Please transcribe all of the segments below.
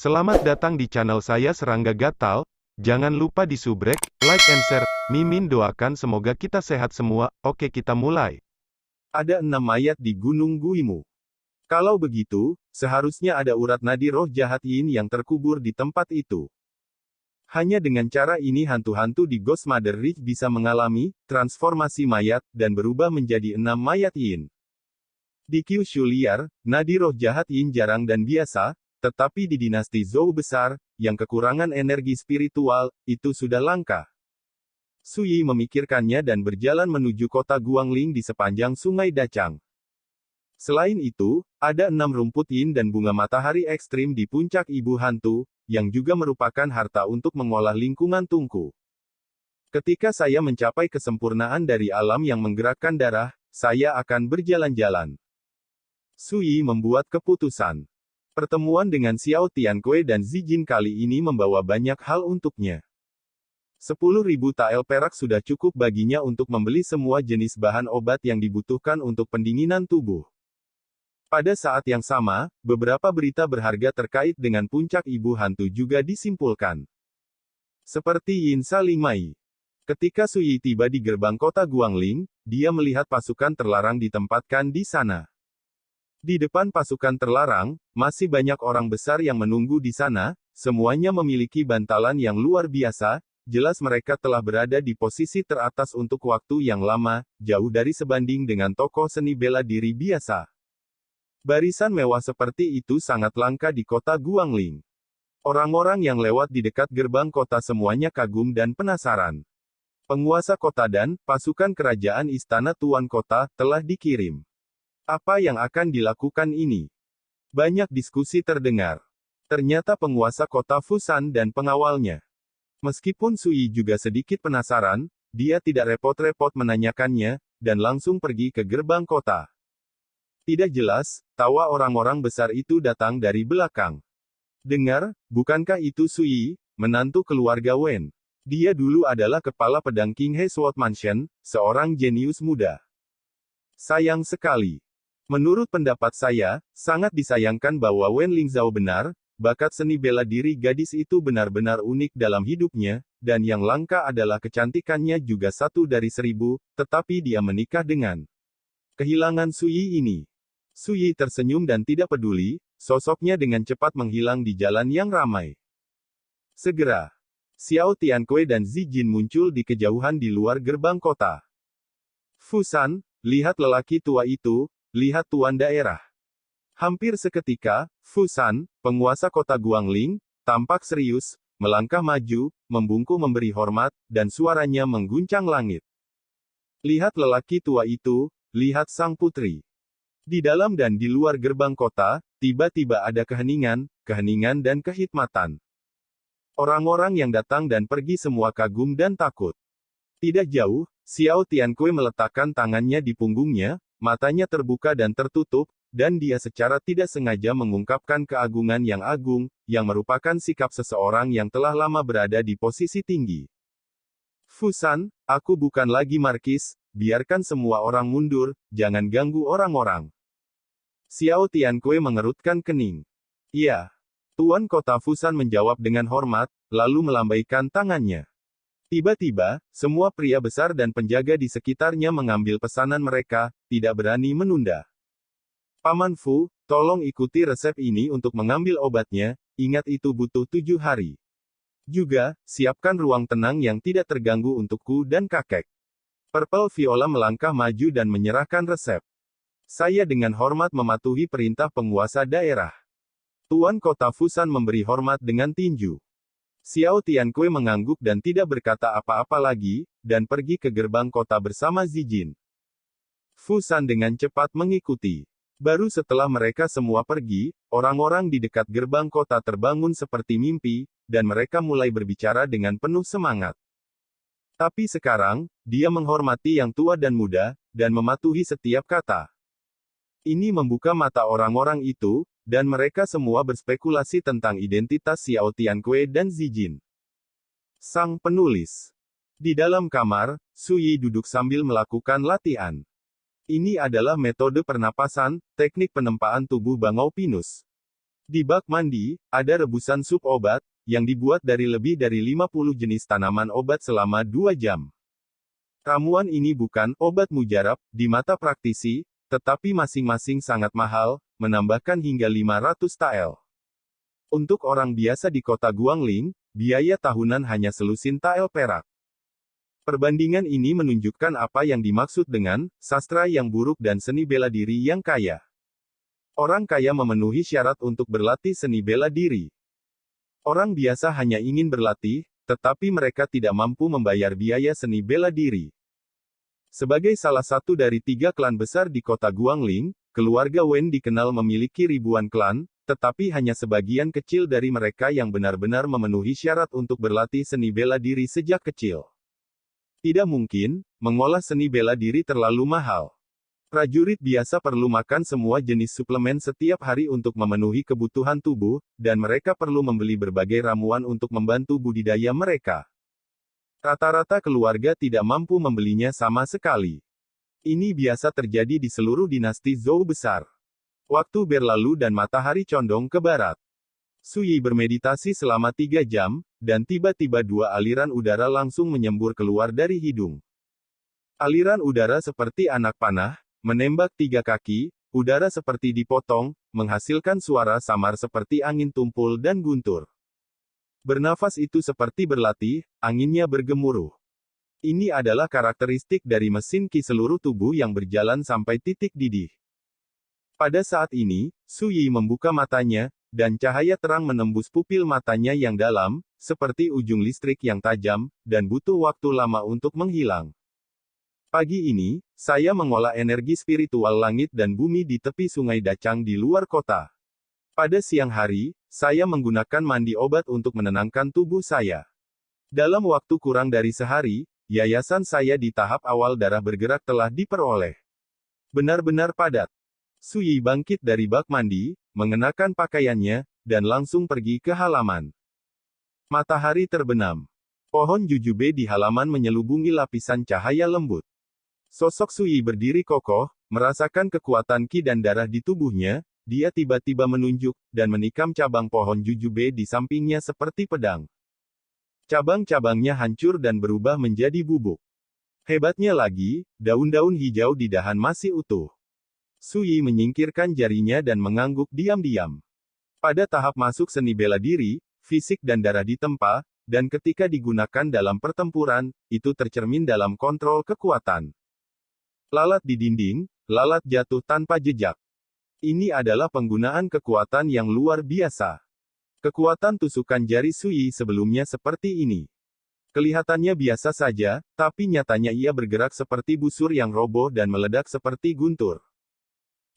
Selamat datang di channel saya Serangga Gatal. Jangan lupa di subrek, like and share. Mimin doakan semoga kita sehat semua. Oke, kita mulai. Ada 6 mayat di Gunung Guimu. Kalau begitu, seharusnya ada urat nadi roh jahat Yin yang terkubur di tempat itu. Hanya dengan cara ini hantu-hantu di Ghost Mother Ridge bisa mengalami transformasi mayat dan berubah menjadi 6 mayat Yin. Di Kyushu liar, nadi roh jahat Yin jarang dan biasa, tetapi di dinasti Zhou besar, yang kekurangan energi spiritual, itu sudah langka. Sui memikirkannya dan berjalan menuju kota Guangling di sepanjang sungai Dachang. Selain itu, ada 6 rumput yin dan bunga matahari ekstrim di puncak ibu hantu, yang juga merupakan harta untuk mengolah lingkungan tungku. Ketika saya mencapai kesempurnaan dari alam yang menggerakkan darah, saya akan berjalan-jalan. Sui membuat keputusan. Pertemuan dengan Xiao Tianque dan Zijin kali ini membawa banyak hal untuknya. 10.000 tael perak sudah cukup baginya untuk membeli semua jenis bahan obat yang dibutuhkan untuk pendinginan tubuh. Pada saat yang sama, beberapa berita berharga terkait dengan puncak ibu hantu juga disimpulkan. Seperti Yin Salimai. Ketika Sui tiba di gerbang kota Guangling, dia melihat pasukan terlarang ditempatkan di sana. Di depan pasukan terlarang, masih banyak orang besar yang menunggu di sana, semuanya memiliki bantalan yang luar biasa, jelas mereka telah berada di posisi teratas untuk waktu yang lama, jauh dari sebanding dengan tokoh seni bela diri biasa. Barisan mewah seperti itu sangat langka di kota Guangling. Orang-orang yang lewat di dekat gerbang kota semuanya kagum dan penasaran. Penguasa kota dan pasukan kerajaan istana tuan kota telah dikirim. Apa yang akan dilakukan ini? Banyak diskusi terdengar. Ternyata penguasa kota Fusan dan pengawalnya. Meskipun Sui juga sedikit penasaran, dia tidak repot-repot menanyakannya, dan langsung pergi ke gerbang kota. Tidak jelas, tawa orang-orang besar itu datang dari belakang. Dengar, bukankah itu Sui, menantu keluarga Wen? Dia dulu adalah kepala pedang King He Sword Mansion, seorang jenius muda. Sayang sekali. Menurut pendapat saya, sangat disayangkan bahwa Wen Lingzhao benar, bakat seni bela diri gadis itu benar-benar unik dalam hidupnya, dan yang langka adalah kecantikannya juga 1 dari 1000, tetapi dia menikah dengan kehilangan Sui ini. Sui tersenyum dan tidak peduli, sosoknya dengan cepat menghilang di jalan yang ramai. Segera, Xiao Tianque dan Zijin muncul di kejauhan di luar gerbang kota. Fusan, lihat lelaki tua itu, lihat tuan daerah. Hampir seketika, Fusan, penguasa kota Guangling, tampak serius, melangkah maju, membungkuk memberi hormat, dan suaranya mengguncang langit. Lihat lelaki tua itu, lihat sang putri. Di dalam dan di luar gerbang kota, tiba-tiba ada keheningan dan kehikmatan. Orang-orang yang datang dan pergi semua kagum dan takut. Tidak jauh, Xiao Tianque meletakkan tangannya di punggungnya, matanya terbuka dan tertutup, dan dia secara tidak sengaja mengungkapkan keagungan yang agung, yang merupakan sikap seseorang yang telah lama berada di posisi tinggi. Fusan, aku bukan lagi markis, biarkan semua orang mundur, jangan ganggu orang-orang. Xiao Tianque mengerutkan kening. Iya. Tuan kota Fusan menjawab dengan hormat, lalu melambaikan tangannya. Tiba-tiba, semua pria besar dan penjaga di sekitarnya mengambil pesanan mereka, tidak berani menunda. Paman Fu, tolong ikuti resep ini untuk mengambil obatnya, ingat itu butuh 7 hari. Juga, siapkan ruang tenang yang tidak terganggu untukku dan kakek. Purple Viola melangkah maju dan menyerahkan resep. Saya dengan hormat mematuhi perintah penguasa daerah. Tuan kota Fusan memberi hormat dengan tinju. Xiao Tianque mengangguk dan tidak berkata apa-apa lagi, dan pergi ke gerbang kota bersama Zijin. Fusan dengan cepat mengikuti. Baru setelah mereka semua pergi, orang-orang di dekat gerbang kota terbangun seperti mimpi, dan mereka mulai berbicara dengan penuh semangat. Tapi sekarang, dia menghormati yang tua dan muda, dan mematuhi setiap kata. Ini membuka mata orang-orang itu, dan mereka semua berspekulasi tentang identitas Xiao Tianque dan Zijin. Sang penulis. Di dalam kamar, Sui duduk sambil melakukan latihan. Ini adalah metode pernapasan, teknik penempaan tubuh bangau pinus. Di bak mandi, ada rebusan sup obat, yang dibuat dari lebih dari 50 jenis tanaman obat selama 2 jam. Ramuan ini bukan obat mujarab di mata praktisi, tetapi masing-masing sangat mahal, menambahkan hingga 500 tael. Untuk orang biasa di kota Guangling, biaya tahunan hanya selusin tael perak. Perbandingan ini menunjukkan apa yang dimaksud dengan sastra yang buruk dan seni bela diri yang kaya. Orang kaya memenuhi syarat untuk berlatih seni bela diri. Orang biasa hanya ingin berlatih, tetapi mereka tidak mampu membayar biaya seni bela diri. Sebagai salah satu dari 3 klan besar di kota Guangling, keluarga Wen dikenal memiliki ribuan klan, tetapi hanya sebagian kecil dari mereka yang benar-benar memenuhi syarat untuk berlatih seni bela diri sejak kecil. Tidak mungkin, mengolah seni bela diri terlalu mahal. Prajurit biasa perlu makan semua jenis suplemen setiap hari untuk memenuhi kebutuhan tubuh, dan mereka perlu membeli berbagai ramuan untuk membantu budidaya mereka. Rata-rata keluarga tidak mampu membelinya sama sekali. Ini biasa terjadi di seluruh dinasti Zhou besar. Waktu berlalu dan matahari condong ke barat. Su Yi bermeditasi selama 3 jam, dan tiba-tiba 2 aliran udara langsung menyembur keluar dari hidung. Aliran udara seperti anak panah, menembak 3 kaki, udara seperti dipotong, menghasilkan suara samar seperti angin tumpul dan guntur. Bernafas itu seperti berlatih, anginnya bergemuruh. Ini adalah karakteristik dari mesin ki seluruh tubuh yang berjalan sampai titik didih. Pada saat ini, Su Yi membuka matanya, dan cahaya terang menembus pupil matanya yang dalam, seperti ujung listrik yang tajam, dan butuh waktu lama untuk menghilang. Pagi ini, saya mengolah energi spiritual langit dan bumi di tepi sungai Dacang di luar kota. Pada siang hari, saya menggunakan mandi obat untuk menenangkan tubuh saya. Dalam waktu kurang dari sehari, yayasan saya di tahap awal darah bergerak telah diperoleh. Benar-benar padat. Su Yi bangkit dari bak mandi, mengenakan pakaiannya, dan langsung pergi ke halaman. Matahari terbenam. Pohon jujube di halaman menyelubungi lapisan cahaya lembut. Sosok Su Yi berdiri kokoh, merasakan kekuatan ki dan darah di tubuhnya, dia tiba-tiba menunjuk, dan menikam cabang pohon jujube di sampingnya seperti pedang. Cabang-cabangnya hancur dan berubah menjadi bubuk. Hebatnya lagi, daun-daun hijau di dahan masih utuh. Su Yi menyingkirkan jarinya dan mengangguk diam-diam. Pada tahap masuk seni bela diri, fisik dan darah ditempa, dan ketika digunakan dalam pertempuran, itu tercermin dalam kontrol kekuatan. Lalat di dinding, lalat jatuh tanpa jejak. Ini adalah penggunaan kekuatan yang luar biasa. Kekuatan tusukan jari Su Yi sebelumnya seperti ini. Kelihatannya biasa saja, tapi nyatanya ia bergerak seperti busur yang roboh dan meledak seperti guntur.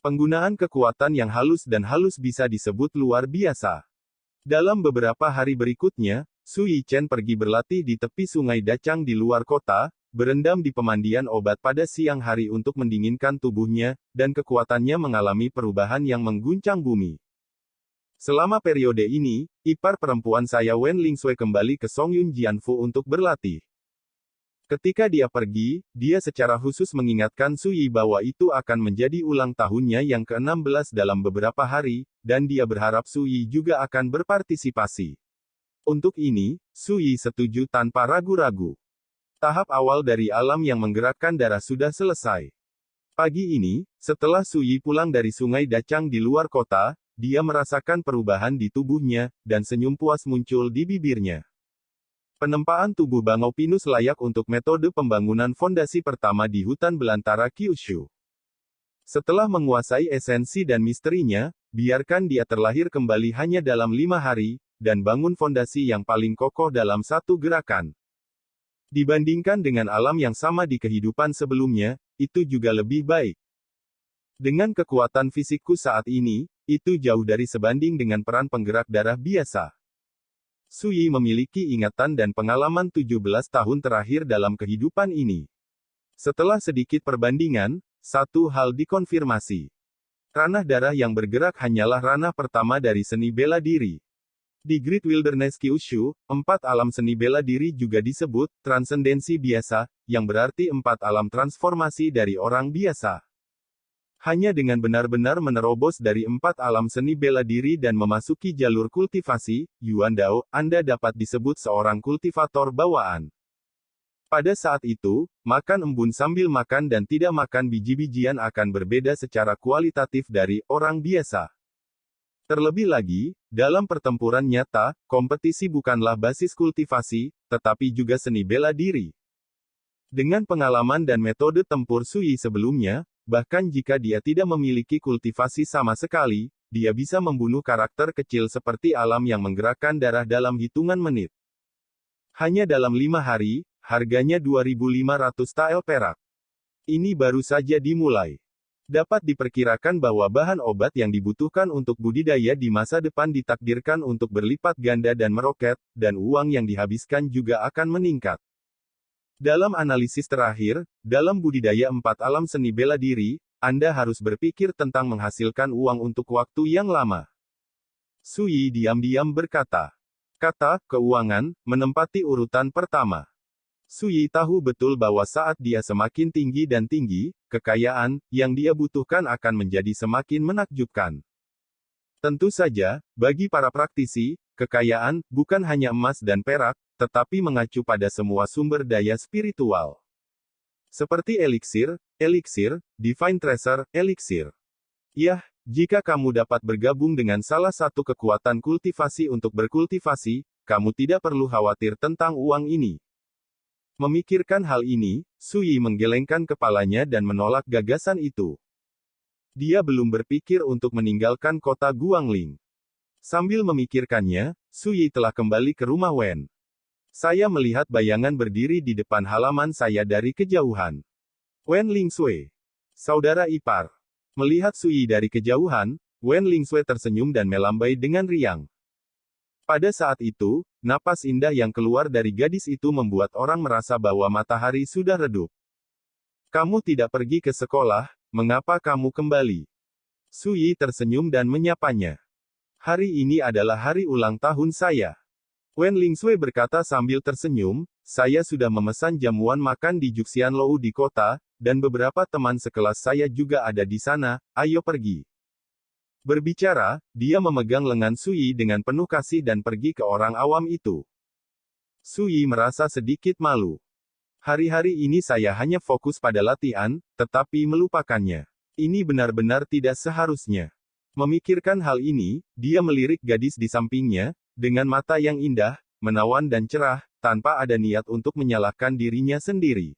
Penggunaan kekuatan yang halus dan halus bisa disebut luar biasa. Dalam beberapa hari berikutnya, Su Yi Chen pergi berlatih di tepi sungai Dacang di luar kota, berendam di pemandian obat pada siang hari untuk mendinginkan tubuhnya, dan kekuatannya mengalami perubahan yang mengguncang bumi. Selama periode ini, ipar perempuan saya Wen Lingsui kembali ke Songyun Jianfu untuk berlatih. Ketika dia pergi, dia secara khusus mengingatkan Su Yi bahwa itu akan menjadi ulang tahunnya yang ke-16 dalam beberapa hari, dan dia berharap Su Yi juga akan berpartisipasi. Untuk ini, Su Yi setuju tanpa ragu-ragu. Tahap awal dari alam yang menggerakkan darah sudah selesai. Pagi ini, setelah Su Yi pulang dari sungai Dacang di luar kota, dia merasakan perubahan di tubuhnya, dan senyum puas muncul di bibirnya. Penempaan tubuh bangau pinus layak untuk metode pembangunan fondasi pertama di hutan belantara Kyushu. Setelah menguasai esensi dan misterinya, biarkan dia terlahir kembali hanya dalam 5 hari, dan bangun fondasi yang paling kokoh dalam satu gerakan. Dibandingkan dengan alam yang sama di kehidupan sebelumnya, itu juga lebih baik. Dengan kekuatan fisikku saat ini, itu jauh dari sebanding dengan peran penggerak darah biasa. Su Yi memiliki ingatan dan pengalaman 17 tahun terakhir dalam kehidupan ini. Setelah sedikit perbandingan, satu hal dikonfirmasi. Ranah darah yang bergerak hanyalah ranah pertama dari seni bela diri. Di Great Wilderness Kyushu, 4 alam seni bela diri juga disebut transendensi biasa, yang berarti 4 alam transformasi dari orang biasa. Hanya dengan benar-benar menerobos dari 4 alam seni bela diri dan memasuki jalur kultivasi, Yuan Dao, Anda dapat disebut seorang kultivator bawaan. Pada saat itu, makan embun sambil makan dan tidak makan biji-bijian akan berbeda secara kualitatif dari orang biasa. Terlebih lagi, dalam pertempuran nyata, kompetisi bukanlah basis kultivasi, tetapi juga seni bela diri. Dengan pengalaman dan metode tempur Sui sebelumnya, bahkan jika dia tidak memiliki kultivasi sama sekali, dia bisa membunuh karakter kecil seperti alam yang menggerakkan darah dalam hitungan menit. Hanya dalam 5 hari, harganya 2.500 tael perak. Ini baru saja dimulai. Dapat diperkirakan bahwa bahan obat yang dibutuhkan untuk budidaya di masa depan ditakdirkan untuk berlipat ganda dan meroket, dan uang yang dihabiskan juga akan meningkat. Dalam analisis terakhir, dalam budidaya 4 alam seni bela diri, Anda harus berpikir tentang menghasilkan uang untuk waktu yang lama. Sui diam-diam berkata. Kata, keuangan, menempati urutan pertama. Sui tahu betul bahwa saat dia semakin tinggi dan tinggi, kekayaan, yang dia butuhkan akan menjadi semakin menakjubkan. Tentu saja, bagi para praktisi, kekayaan, bukan hanya emas dan perak, tetapi mengacu pada semua sumber daya spiritual. Seperti eliksir, divine treasure, eliksir. Yah, jika kamu dapat bergabung dengan salah satu kekuatan kultivasi untuk berkultivasi, kamu tidak perlu khawatir tentang uang ini. Memikirkan hal ini, Sui menggelengkan kepalanya dan menolak gagasan itu. Dia belum berpikir untuk meninggalkan kota Guangling. Sambil memikirkannya, Sui telah kembali ke rumah Wen. Saya melihat bayangan berdiri di depan halaman saya dari kejauhan. Wen Lingsui. Saudara ipar. Melihat Sui dari kejauhan, Wen Lingsui tersenyum dan melambai dengan riang. Pada saat itu, napas indah yang keluar dari gadis itu membuat orang merasa bahwa matahari sudah redup. Kamu tidak pergi ke sekolah, mengapa kamu kembali? Sui tersenyum dan menyapanya. Hari ini adalah hari ulang tahun saya. Wen Lingsui berkata sambil tersenyum, saya sudah memesan jamuan makan di Juxianlou di kota, dan beberapa teman sekelas saya juga ada di sana, ayo pergi. Berbicara, dia memegang lengan Sui dengan penuh kasih dan pergi ke orang awam itu. Sui merasa sedikit malu. Hari-hari ini saya hanya fokus pada latihan, tetapi melupakannya. Ini benar-benar tidak seharusnya. Memikirkan hal ini, dia melirik gadis di sampingnya, dengan mata yang indah, menawan dan cerah, tanpa ada niat untuk menyalahkan dirinya sendiri.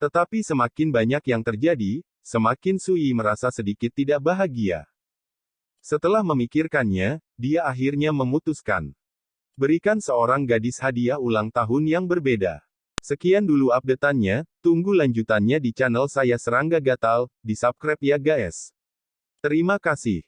Tetapi semakin banyak yang terjadi, semakin Sui merasa sedikit tidak bahagia. Setelah memikirkannya, dia akhirnya memutuskan. Berikan seorang gadis hadiah ulang tahun yang berbeda. Sekian dulu update-annya, tunggu lanjutannya di channel saya Serangga Gatal, di subscribe ya guys. Terima kasih.